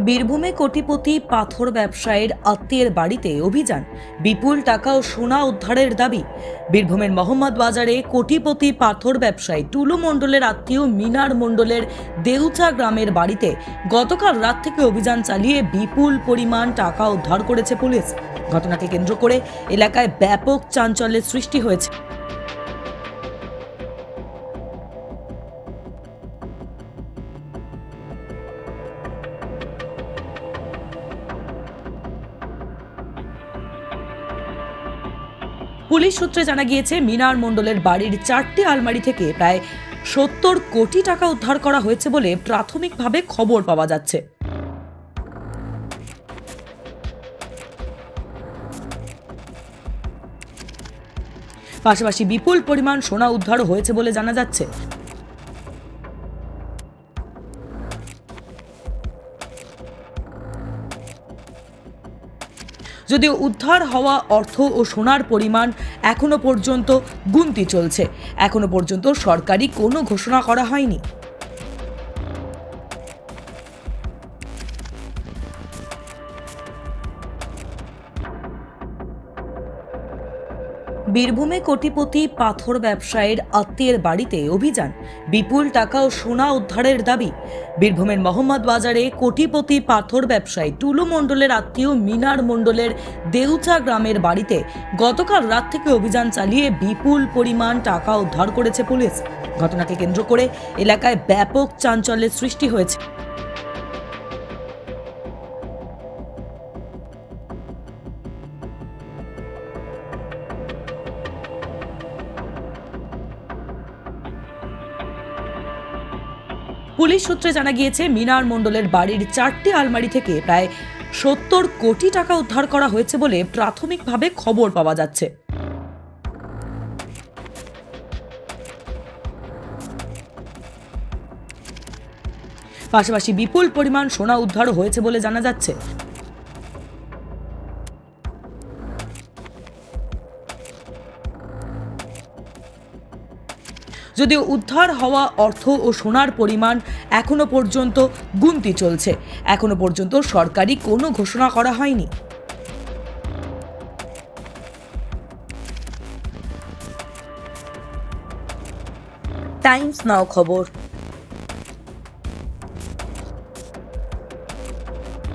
বীরভূমে কোটিপতি পাথর ব্যবসায়ীর আত্মীয়ের বাড়িতে অভিযান, বিপুল টাকা ও সোনা উদ্ধারের দাবি। বীরভূমের মোহাম্মদ বাজারে কোটিপতি পাথর ব্যবসায়ী টুলু মণ্ডলের আত্মীয় মিনার মণ্ডলের দেউচা গ্রামের বাড়িতে গতকাল রাত থেকে অভিযান চালিয়ে বিপুল পরিমাণ টাকা উদ্ধার করেছে পুলিশ। ঘটনাকে কেন্দ্র করে এলাকায় ব্যাপক চাঞ্চল্যের সৃষ্টি হয়েছে। পুলিশ সূত্রে জানা গিয়েছে, মিনার মণ্ডলের বাড়ির 4টি আলমারি থেকে প্রায় 70 কোটি টাকা উদ্ধার করা হয়েছে বলে প্রাথমিকভাবে খবর পাওয়া যাচ্ছে। পাশাপাশি বিপুল পরিমাণ সোনা উদ্ধারও হয়েছে বলে জানা যাচ্ছে। যদিও উদ্ধার হওয়া অর্থ ও সোনার পরিমাণ এখনো পর্যন্ত গুনতি চলছে, এখনো পর্যন্ত সরকারি কোনো ঘোষণা করা হয়নি। বীরভূমে কোটিপতি পাথর ব্যবসায়ীর আত্মীয়ের বাড়িতে অভিযান, বিপুল টাকা ও সোনা উদ্ধারের দাবি। বীরভূমের মোহাম্মদ বাজারে কোটিপতি পাথর ব্যবসায়ী টুলু মণ্ডলের আত্মীয় মিনার মণ্ডলের দেউচা গ্রামের বাড়িতে গতকাল রাত থেকে অভিযান চালিয়ে বিপুল পরিমাণ টাকা উদ্ধার করেছে পুলিশ। ঘটনাকে কেন্দ্র করে এলাকায় ব্যাপক চাঞ্চল্যের সৃষ্টি হয়েছে। পুলিশ সূত্রে জানা গিয়েছে, মিনার মণ্ডলের বাড়ির 4টি আলমারি থেকে প্রায় 70 কোটি টাকা উদ্ধার করা হয়েছে বলে প্রাথমিকভাবে খবর পাওয়া যাচ্ছে। পাশাপাশি বিপুল পরিমাণ সোনা উদ্ধারও হয়েছে বলে জানা যাচ্ছে। যদিও উদ্ধার হওয়া অর্থ ও সোনার পরিমাণ এখনো পর্যন্ত গুনতি চলছে, এখনো পর্যন্ত সরকারি কোনো ঘোষণা করা হয়নি। টাইমস নাও খবর।